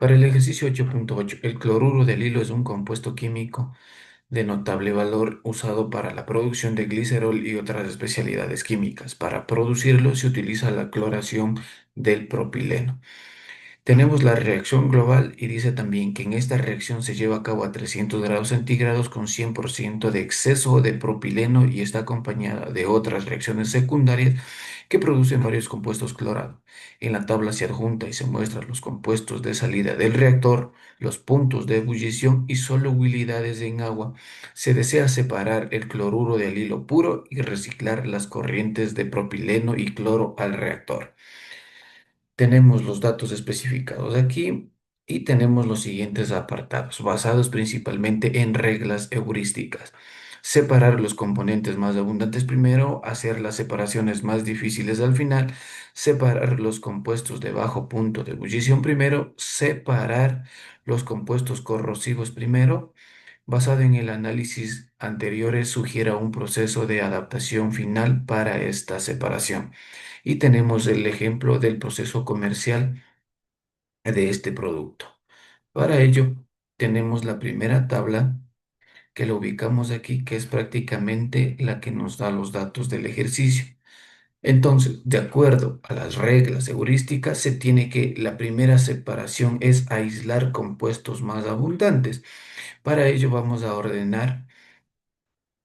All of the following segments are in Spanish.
Para el ejercicio 8.8, el cloruro del hilo es un compuesto químico de notable valor usado para la producción de glicerol y otras especialidades químicas. Para producirlo se utiliza la cloración del propileno. Tenemos la reacción global y dice también que en esta reacción se lleva a cabo a 300 grados centígrados con 100% de exceso de propileno y está acompañada de otras reacciones secundarias que producen varios compuestos clorados. En la tabla se adjunta y se muestran los compuestos de salida del reactor, los puntos de ebullición y solubilidades en agua. Se desea separar el cloruro del hilo puro y reciclar las corrientes de propileno y cloro al reactor. Tenemos los datos especificados aquí y tenemos los siguientes apartados, basados principalmente en reglas heurísticas. Separar los componentes más abundantes primero, hacer las separaciones más difíciles al final, separar los compuestos de bajo punto de ebullición primero, separar los compuestos corrosivos primero. Basado en el análisis anteriores, sugiera un proceso de adaptación final para esta separación. Y tenemos el ejemplo del proceso comercial de este producto. Para ello, tenemos la primera tabla que la ubicamos aquí, que es prácticamente la que nos da los datos del ejercicio. Entonces, de acuerdo a las reglas heurísticas, se tiene que la primera separación es aislar compuestos más abundantes. Para ello vamos a ordenar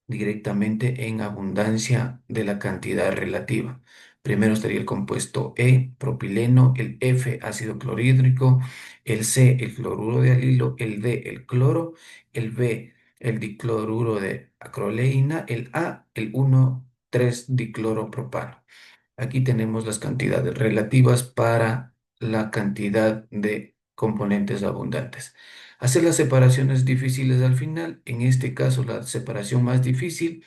directamente en abundancia de la cantidad relativa. Primero estaría el compuesto E, propileno, el F, ácido clorhídrico, el C, el cloruro de alilo, el D, el cloro, el B, el dicloruro de acroleína, el A, el 1,3-dicloropropano. Aquí tenemos las cantidades relativas para la cantidad de componentes abundantes. Hacer las separaciones difíciles al final, en este caso la separación más difícil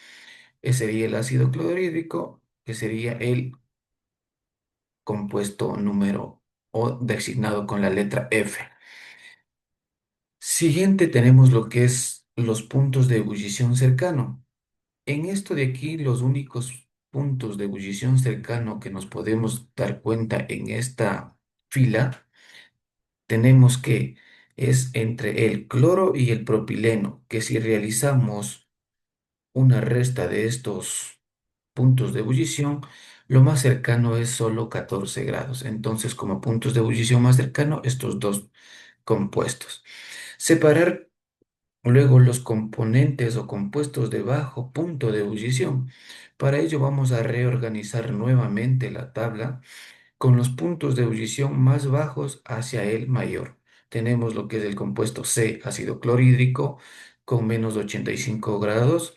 sería el ácido clorhídrico, que sería el compuesto número o designado con la letra F. Siguiente tenemos lo que es los puntos de ebullición cercano. En esto de aquí, los únicos puntos de ebullición cercano que nos podemos dar cuenta en esta fila, tenemos que es entre el cloro y el propileno, que si realizamos una resta de estos puntos de ebullición, lo más cercano es solo 14 grados. Entonces, como puntos de ebullición más cercano, estos dos compuestos. Separar luego los componentes o compuestos de bajo punto de ebullición. Para ello vamos a reorganizar nuevamente la tabla con los puntos de ebullición más bajos hacia el mayor. Tenemos lo que es el compuesto C, ácido clorhídrico, con menos 85 grados,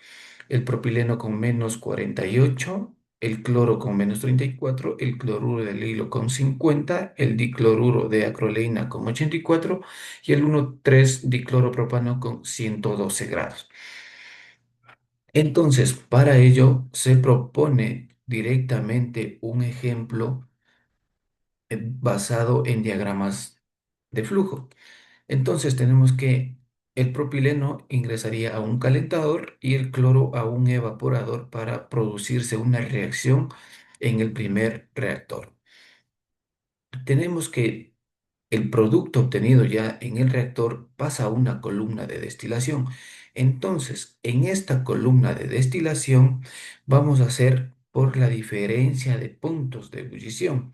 el propileno con menos 48, el cloro con menos 34, el cloruro del hilo con 50, el dicloruro de acroleína con 84 y el 1,3-dicloropropano con 112 grados. Entonces, para ello se propone directamente un ejemplo basado en diagramas de flujo. Entonces tenemos que el propileno ingresaría a un calentador y el cloro a un evaporador para producirse una reacción en el primer reactor. Tenemos que el producto obtenido ya en el reactor pasa a una columna de destilación. Entonces, en esta columna de destilación vamos a hacer por la diferencia de puntos de ebullición.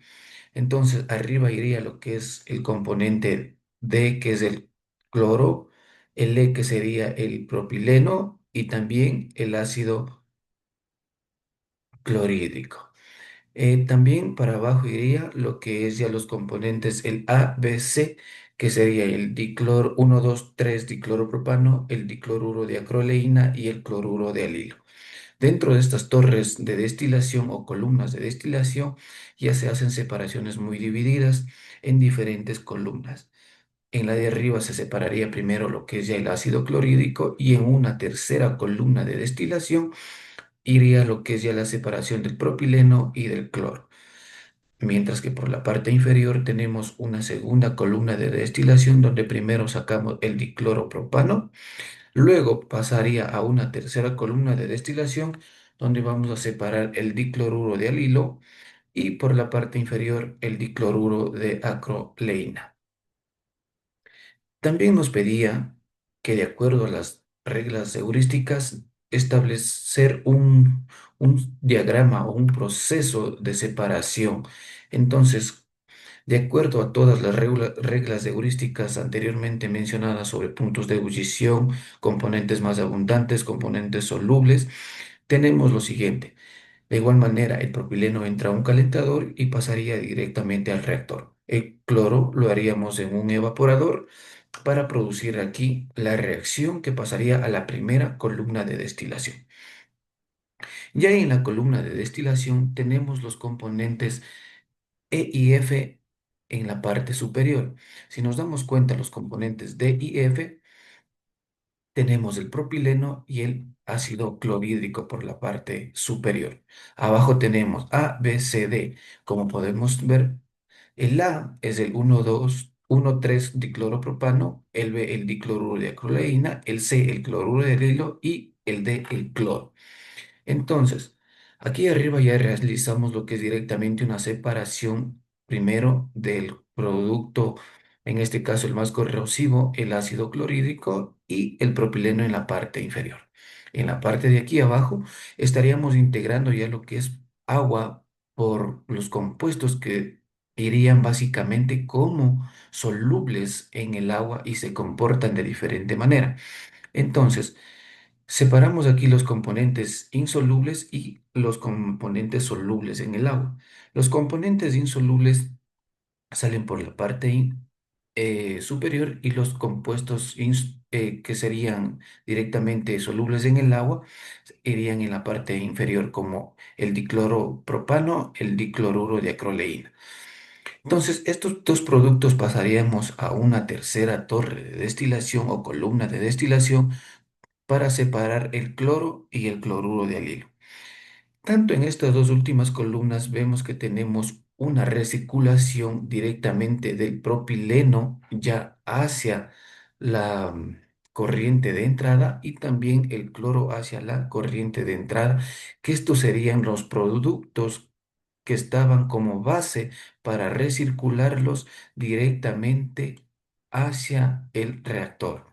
Entonces, arriba iría lo que es el componente D, que es el cloro, el E, que sería el propileno, y también el ácido clorhídrico. También para abajo iría lo que es ya los componentes, el A, B, C, que sería el diclor 1,2,3-dicloropropano, el dicloruro de acroleína y el cloruro de alilo. Dentro de estas torres de destilación o columnas de destilación ya se hacen separaciones muy divididas en diferentes columnas. En la de arriba se separaría primero lo que es ya el ácido clorhídrico y en una tercera columna de destilación iría lo que es ya la separación del propileno y del cloro. Mientras que por la parte inferior tenemos una segunda columna de destilación donde primero sacamos el dicloropropano. Luego pasaría a una tercera columna de destilación donde vamos a separar el dicloruro de alilo y por la parte inferior el dicloruro de acroleína. También nos pedía que, de acuerdo a las reglas heurísticas, establecer un diagrama o un proceso de separación. Entonces, de acuerdo a todas las reglas heurísticas anteriormente mencionadas sobre puntos de ebullición, componentes más abundantes, componentes solubles, tenemos lo siguiente. De igual manera, el propileno entra a un calentador y pasaría directamente al reactor. El cloro lo haríamos en un evaporador para producir aquí la reacción que pasaría a la primera columna de destilación. Ya en la columna de destilación tenemos los componentes E y F en la parte superior. Si nos damos cuenta, los componentes D y F, tenemos el propileno y el ácido clorhídrico por la parte superior. Abajo tenemos A, B, C, D. Como podemos ver, el A es el 1,2, 1,3 dicloropropano, el B el dicloruro de acroleína, el C el cloruro de hilo y el D el cloro. Entonces, aquí arriba ya realizamos lo que es directamente una separación primero del producto, en este caso el más corrosivo, el ácido clorhídrico y el propileno en la parte inferior. En la parte de aquí abajo estaríamos integrando ya lo que es agua por los compuestos que irían básicamente como solubles en el agua y se comportan de diferente manera. Entonces, separamos aquí los componentes insolubles y los componentes solubles en el agua. Los componentes insolubles salen por la parte superior y los compuestos que serían directamente solubles en el agua irían en la parte inferior como el dicloro propano, el dicloruro de acroleína. Entonces, estos dos productos pasaríamos a una tercera torre de destilación o columna de destilación para separar el cloro y el cloruro de alilo. Tanto en estas dos últimas columnas vemos que tenemos una recirculación directamente del propileno ya hacia la corriente de entrada y también el cloro hacia la corriente de entrada, que estos serían los productos que estaban como base para recircularlos directamente hacia el reactor.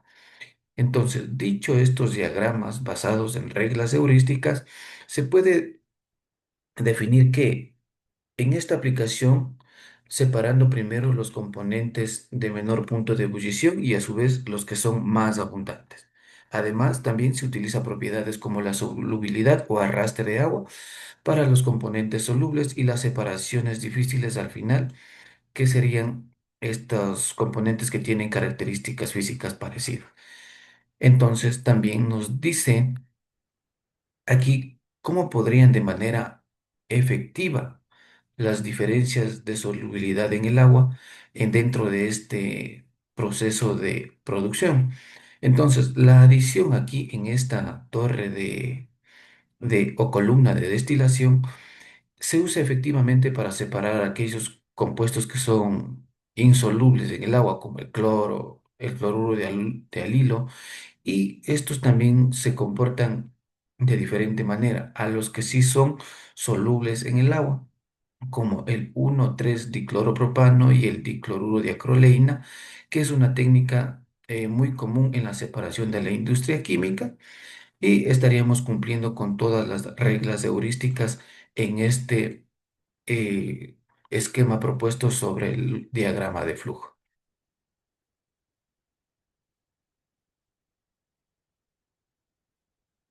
Entonces, dicho estos diagramas basados en reglas heurísticas, se puede definir que en esta aplicación, separando primero los componentes de menor punto de ebullición y a su vez los que son más abundantes. Además, también se utiliza propiedades como la solubilidad o arrastre de agua para los componentes solubles y las separaciones difíciles al final, que serían estos componentes que tienen características físicas parecidas. Entonces, también nos dice aquí, ¿cómo podrían de manera efectiva las diferencias de solubilidad en el agua dentro de este proceso de producción? Entonces, la adición aquí en esta torre o columna de destilación se usa efectivamente para separar aquellos compuestos que son insolubles en el agua, como el cloro, el cloruro de alilo, y estos también se comportan de diferente manera a los que sí son solubles en el agua, como el 1,3 dicloropropano y el dicloruro de acroleína, que es una técnica muy común en la separación de la industria química, y estaríamos cumpliendo con todas las reglas heurísticas en este esquema propuesto sobre el diagrama de flujo.